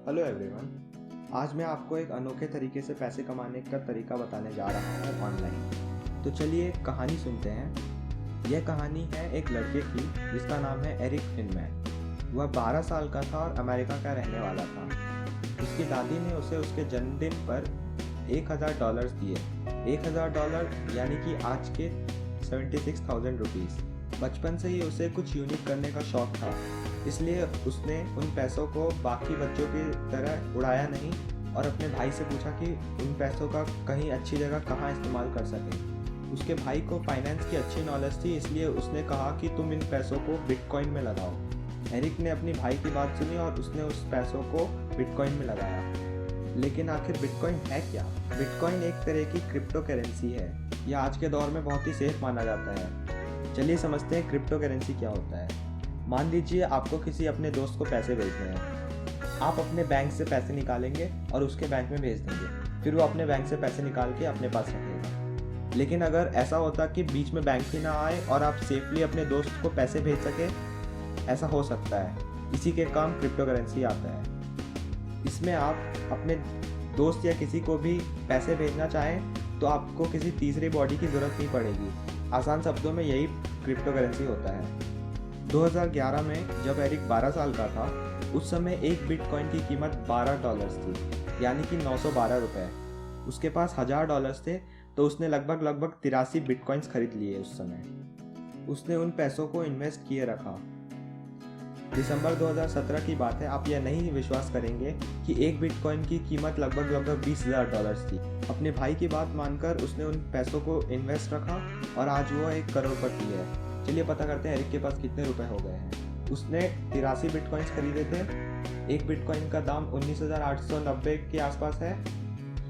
Hello everyone. आज मैं आपको एक अनोखे तरीके से पैसे कमाने का तरीका बताने जा रहा हूँ ऑनलाइन। तो चलिए एक कहानी सुनते हैं। यह कहानी है एक लड़के की जिसका नाम है एरिक इनमैन। वह 12 साल का था और अमेरिका का रहने वाला था। उसकी दादी ने उसे उसके जन्मदिन पर $1000 दिए। $1000 यानी कि आज के 76,000 रुपीज़। बचपन से ही उसे कुछ यूनिक करने का शौक था, इसलिए उसने उन पैसों को बाकी बच्चों की तरह उड़ाया नहीं और अपने भाई से पूछा कि उन पैसों का कहीं अच्छी जगह कहाँ इस्तेमाल कर सके। उसके भाई को फाइनेंस की अच्छी नॉलेज थी, इसलिए उसने कहा कि तुम इन पैसों को बिटकॉइन में लगाओ। एरिक ने अपनी भाई की बात सुनी और उसने उस पैसों को बिटकॉइन में लगाया। लेकिन आखिर बिटकॉइन है क्या? बिटकॉइन एक तरह की क्रिप्टो करेंसी है। यह आज के दौर में बहुत ही सेफ माना जाता है। चलिए समझते हैं क्रिप्टो करेंसी क्या होता है। मान लीजिए आपको किसी अपने दोस्त को पैसे भेजने हैं। आप अपने बैंक से पैसे निकालेंगे और उसके बैंक में भेज देंगे। फिर वो अपने बैंक से पैसे निकाल के अपने पास रखेगा। लेकिन अगर ऐसा होता कि बीच में बैंक ही ना आए और आप सेफली अपने दोस्त को पैसे भेज सके, ऐसा हो सकता है। इसी के काम क्रिप्टो करेंसी आता है। इसमें आप अपने दोस्त या किसी को भी पैसे भेजना चाहें तो आपको किसी तीसरी बॉडी की ज़रूरत नहीं पड़ेगी। आसान शब्दों में यही क्रिप्टो करेंसी होता है। 2011 में जब एरिक 12 साल का था, उस समय एक बिटकॉइन की कीमत $12 थी, यानी कि 912 रुपये। उसके पास $1000 थे, तो उसने लगभग 83 बिटकॉइंस खरीद लिए। उस समय उसने उन पैसों को इन्वेस्ट किए रखा। दिसंबर 2017 की बात है। आप यह नहीं विश्वास करेंगे कि एक बिटकॉइन की कीमत लगभग $20,000 थी। अपने भाई की बात मानकर उसने उन पैसों को इन्वेस्ट रखा और आज वो 1 करोड़पति है। चलिए पता करते हैं एरिक के पास कितने रुपए हो गए हैं। उसने 83 बिटकॉइंस खरीदे थे। एक बिटकॉइन का दाम 19,890 के आसपास है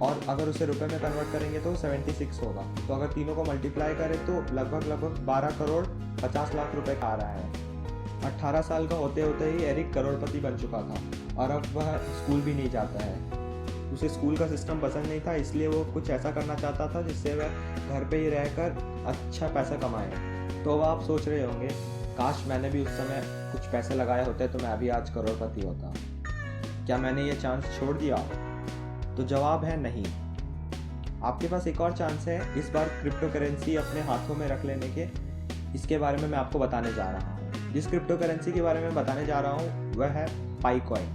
और अगर उसे रुपए में कन्वर्ट करेंगे तो 76 होगा। तो अगर तीनों को मल्टीप्लाई करें तो लगभग 12 करोड़ 50 लाख रुपए का आ रहा है। 18 साल का होते होते ही एरिक करोड़पति बन चुका था और अब वह स्कूल भी नहीं जाता है। उसे स्कूल का सिस्टम पसंद नहीं था, इसलिए वो कुछ ऐसा करना चाहता था जिससे वह घर पे ही रहकर अच्छा पैसा कमाए। तो अब आप सोच रहे होंगे, काश मैंने भी उस समय कुछ पैसे लगाए होते तो मैं अभी आज करोड़पति होता। क्या मैंने ये चांस छोड़ दिया? तो जवाब है नहीं। आपके पास एक और चांस है, इस बार क्रिप्टो करेंसी अपने हाथों में रख लेने के। इसके बारे में मैं आपको बताने जा रहा हूँ। जिस क्रिप्टो करेंसी के बारे में बताने जा रहा हूँ वह है पाईकॉइन।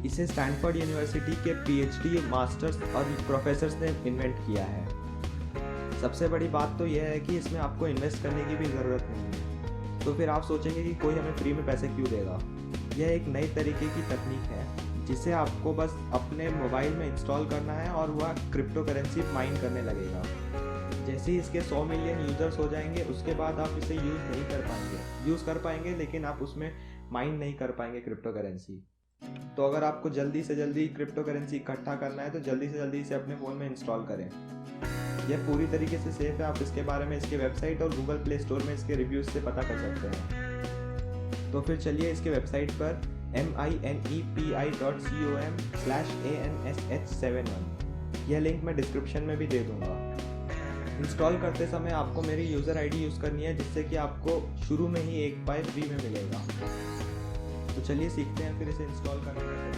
इसे स्टैनफोर्ड यूनिवर्सिटी के PhD मास्टर्स और प्रोफेसर्स ने इन्वेंट किया है। सबसे बड़ी बात तो यह है कि इसमें आपको इन्वेस्ट करने की भी ज़रूरत नहीं है। तो फिर आप सोचेंगे कि कोई हमें फ्री में पैसे क्यों देगा। यह एक नई तरीके की तकनीक है जिसे आपको बस अपने मोबाइल में इंस्टॉल करना है और वह क्रिप्टो करेंसी माइन करने लगेगा। जैसे ही इसके 100 मिलियन यूज़र्स हो जाएंगे, उसके बाद आप इसे यूज़ कर पाएंगे लेकिन आप उसमें माइन नहीं कर पाएंगे क्रिप्टो करेंसी। तो अगर आपको जल्दी से जल्दी क्रिप्टो करेंसी इकट्ठा करना है तो जल्दी से जल्दी इसे अपने फ़ोन में इंस्टॉल करें। यह पूरी तरीके से सेफ है। आप इसके बारे में इसके वेबसाइट और गूगल प्ले स्टोर में इसके रिव्यूज़ से पता कर सकते हैं। तो फिर चलिए इसके वेबसाइट पर minepi.com/ANSH71, यह लिंक मैं डिस्क्रिप्शन में भी दे दूँगा। इंस्टॉल करते समय आपको मेरी यूज़र ID यूज़ करनी है, जिससे कि आपको शुरू में ही 1 बाय फ्री में मिलेगा। तो चलिए सीखते हैं फिर इसे इंस्टॉल करने का।